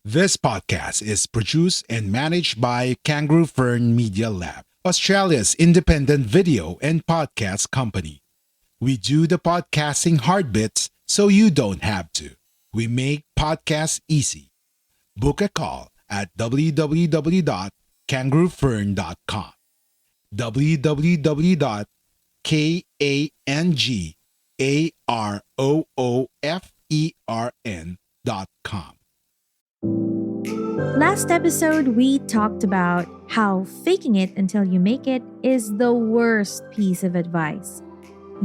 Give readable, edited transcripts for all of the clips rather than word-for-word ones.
This podcast is produced and managed by Kangaroo Fern Media Lab, Australia's independent video and podcast company. We do the podcasting hard bits so you don't have to. We make podcasts easy. Book a call at www.kangaroofern.com. www.kangaroofern.com. Last episode, we talked about how faking it until you make it is the worst piece of advice.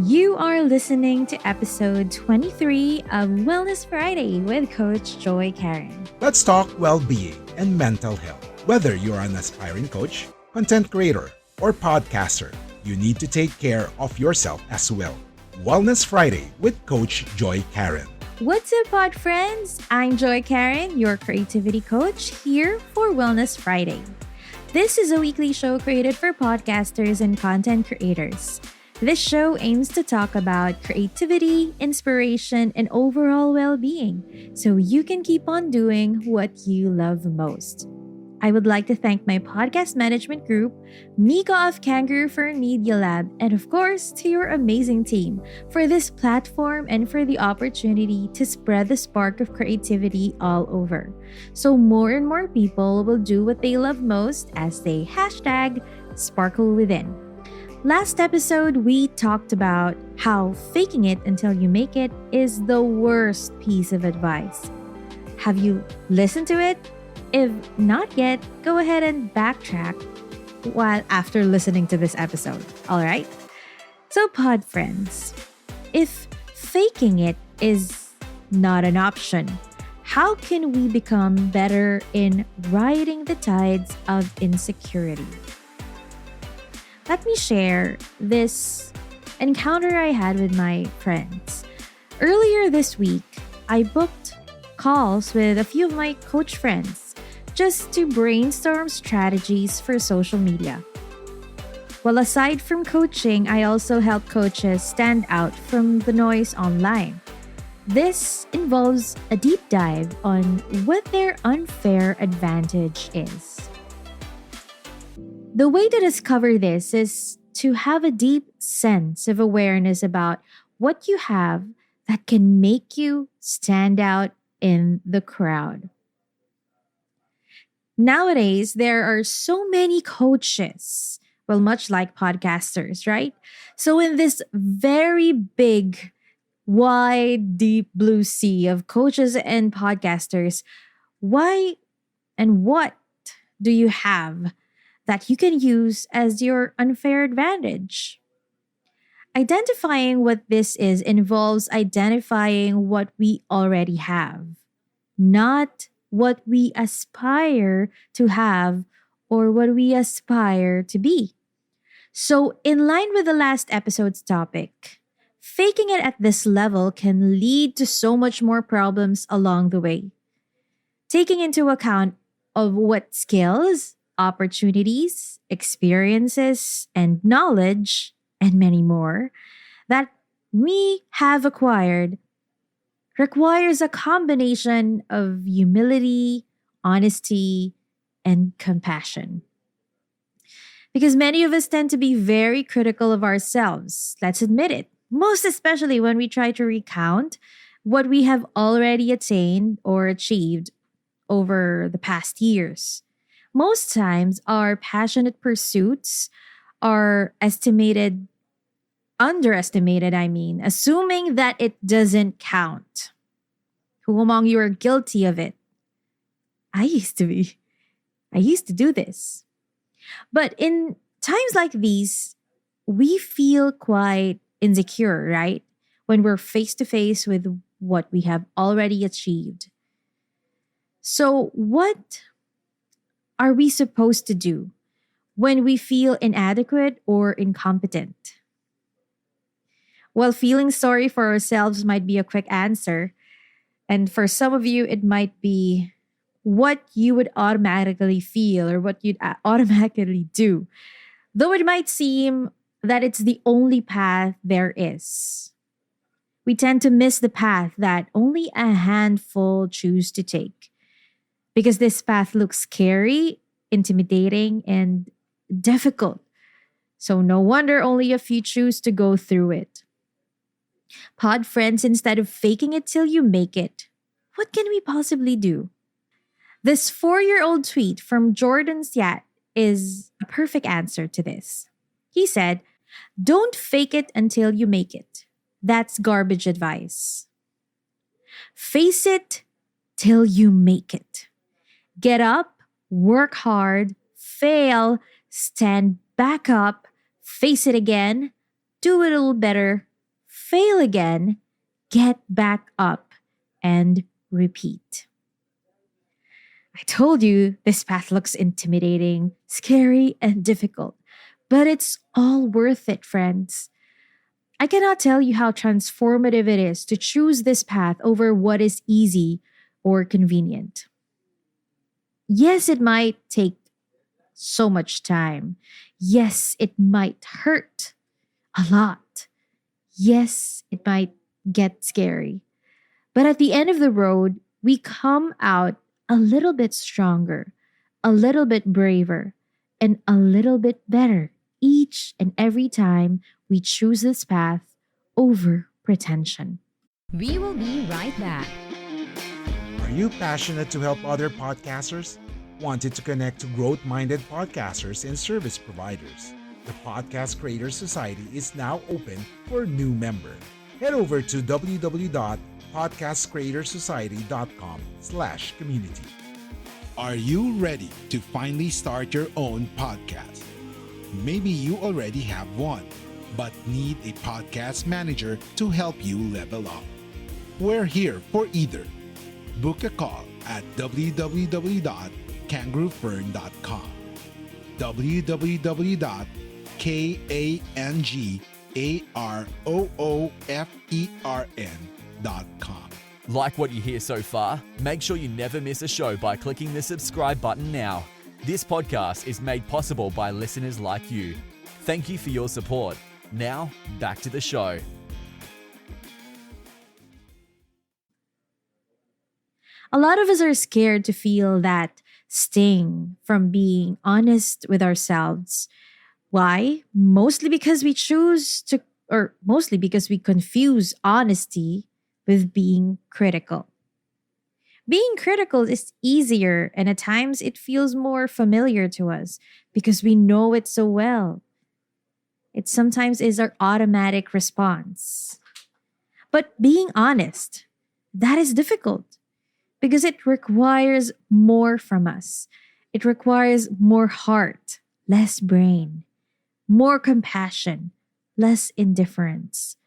You are listening to episode 23 of Wellness Friday with Coach Joy Karen. Let's talk well-being and mental health. Whether you're an aspiring coach, content creator, or podcaster, you need to take care of yourself as well. Wellness Friday with Coach Joy Karen. What's up, pod friends? I'm Joy Karen, your creativity coach, here for Wellness Friday. This is a weekly show created for podcasters and content creators. This show aims to talk about creativity, inspiration, and overall well-being so you can keep on doing what you love most. I would like to thank my podcast management group, Mika of Kangaroo Fern Media Lab, and of course, to your amazing team for this platform and for the opportunity to spread the spark of creativity all over. So more and more people will do what they love most as they #sparkle within. Last episode, we talked about how faking it until you make it is the worst piece of advice. Have you listened to it? If not yet, go ahead and backtrack while after listening to this episode, all right? So pod friends, if faking it is not an option, how can we become better in riding the tides of insecurity? Let me share this encounter I had with my friends. Earlier this week, I booked calls with a few of my coach friends just to brainstorm strategies for social media. Well, aside from coaching, I also help coaches stand out from the noise online. This involves a deep dive on what their unfair advantage is. The way to discover this is to have a deep sense of awareness about what you have that can make you stand out in the crowd. Nowadays, there are so many coaches, well, much like podcasters, right? So in this very big, wide, deep blue sea of coaches and podcasters, why and what do you have that you can use as your unfair advantage? Identifying what this is involves identifying what we already have, not what we aspire to have or what we aspire to be. So, in line with the last episode's topic, faking it at this level can lead to so much more problems along the way. Taking into account of what skills, opportunities, experiences, and knowledge, and many more, that we have acquired requires a combination of humility, honesty, and compassion. Because many of us tend to be very critical of ourselves, let's admit it, most especially when we try to recount what we have already attained or achieved over the past years. Most times, our passionate pursuits are underestimated, assuming that it doesn't count. Who among you are guilty of it? I used to be. I used to do this. But in times like these, we feel quite insecure, right? When we're face to face with what we have already achieved. So, what are we supposed to do when we feel inadequate or incompetent? Well, feeling sorry for ourselves might be a quick answer. And for some of you, it might be what you would automatically feel or what you'd automatically do. Though it might seem that it's the only path there is. We tend to miss the path that only a handful choose to take. because this path looks scary, intimidating, and difficult. So, no wonder only a few choose to go through it. Pod friends, instead of faking it till you make it, what can we possibly do? This 4-year-old tweet from Jordan Siat is a perfect answer to this. He said, "Don't fake it until you make it. That's garbage advice. Face it till you make it. Get up, work hard, fail, stand back up, face it again, do it a little better, fail again, get back up, and repeat." I told you this path looks intimidating, scary, and difficult, but it's all worth it, friends. I cannot tell you how transformative it is to choose this path over what is easy or convenient. Yes, it might take so much time. Yes, it might hurt a lot. Yes, it might get scary. But at the end of the road, we come out a little bit stronger, a little bit braver, and a little bit better each and every time we choose this path over pretension. We will be right back. Are you passionate to help other podcasters? Wanted to connect to growth-minded podcasters and service providers? The Podcast Creators Society is now open for new members. Head over to www.podcastcreatorsociety.com/community. Are you ready to finally start your own podcast? Maybe you already have one, but need a podcast manager to help you level up. We're here for either. Book a call at www.kangaroofern.com, www.kangaroofern.com. Like what you hear so far? Make sure you never miss a show by clicking the subscribe button now. This podcast is made possible by listeners like you. Thank you for your support. Now, back to the show. A lot of us are scared to feel that sting from being honest with ourselves. Why? Mostly because we confuse honesty with being critical. Being critical is easier, and at times it feels more familiar to us because we know it so well. It sometimes is our automatic response. But being honest, that is difficult because it requires more from us. It requires more heart, less brain, more compassion, less indifference,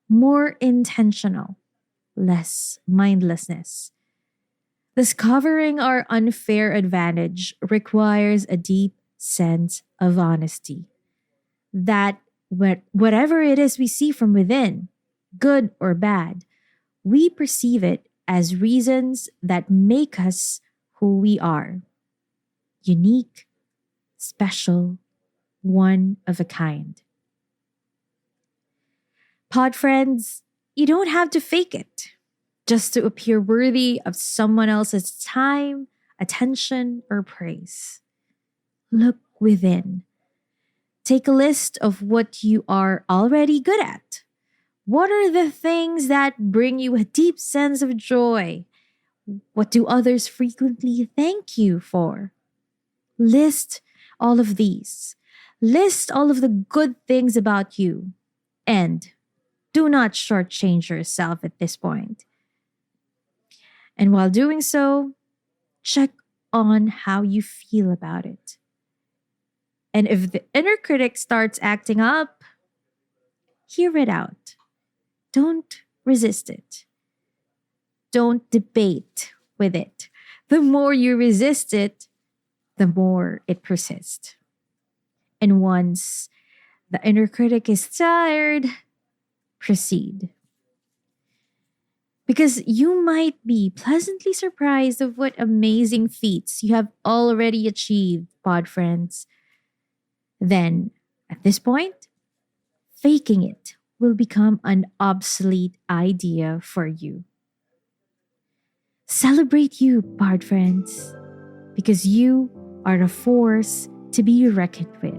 more intentional, less mindlessness. Discovering our unfair advantage requires a deep sense of honesty. That whatever it is we see from within, good or bad, we perceive it as reasons that make us who we are. Unique, special, one of a kind. Pod friends, you don't have to fake it just to appear worthy of someone else's time, attention, or praise. Look within. Take a list of what you are already good at. What are the things that bring you a deep sense of joy? What do others frequently thank you for? List all of these. List all of the good things about you. And do not shortchange yourself at this point. And while doing so, check on how you feel about it. And if the inner critic starts acting up, hear it out. Don't resist it. Don't debate with it. The more you resist it, the more it persists. And once the inner critic is tired, proceed. Because you might be pleasantly surprised of what amazing feats you have already achieved, pod friends. Then, at this point, faking it will become an obsolete idea for you. Celebrate you, pod friends. because you are a force to be reckoned with.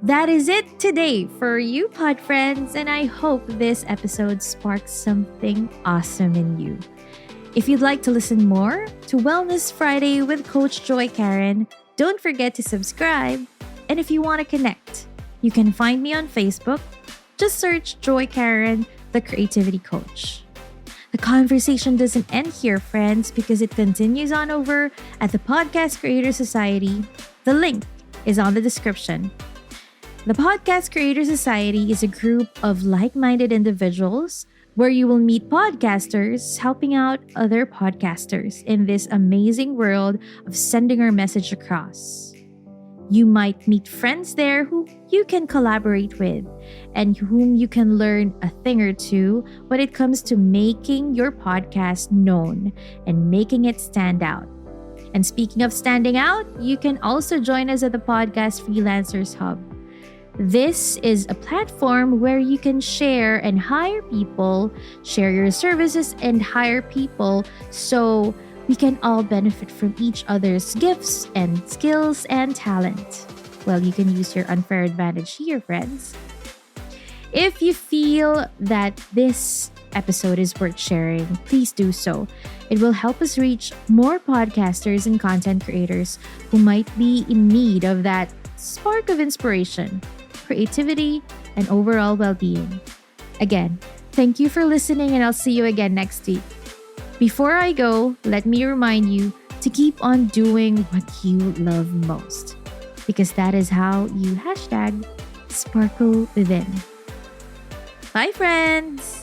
That is it today for you, pod friends, and I hope this episode sparks something awesome in you. If you'd like to listen more to Wellness Friday with Coach Joy Karen, don't forget to subscribe. And if you want to connect, you can find me on Facebook. Just search Joy Karen, the Creativity Coach. The conversation doesn't end here, friends, because it continues on over at the Podcast Creator Society. The link is on the description. The Podcast Creator Society is a group of like-minded individuals where you will meet podcasters helping out other podcasters in this amazing world of sending our message across. You might meet friends there who you can collaborate with and whom you can learn a thing or two when it comes to making your podcast known and making it stand out. And speaking of standing out, you can also join us at the Podcast Freelancers Hub. This is a platform where you can share and hire people, share your services and hire people so we can all benefit from each other's gifts and skills and talent. Well, you can use your unfair advantage here, friends. If you feel that this episode is worth sharing, please do so. It will help us reach more podcasters and content creators who might be in need of that spark of inspiration, creativity, and overall well-being. Again, thank you for listening, and I'll see you again next week. Before I go, let me remind you to keep on doing what you love most, because that is how you #sparkle within. Bye, friends!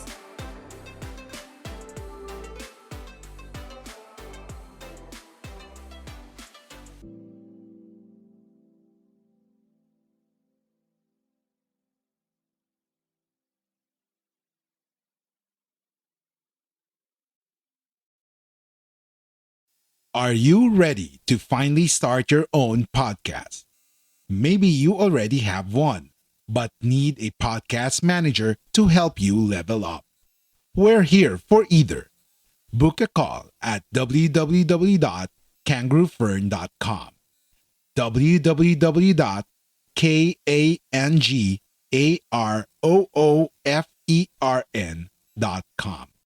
Are you ready to finally start your own podcast? Maybe you already have one, but need a podcast manager to help you level up. We're here for either. Book a call at www.kangaroofern.com. www.kangaroofern.com.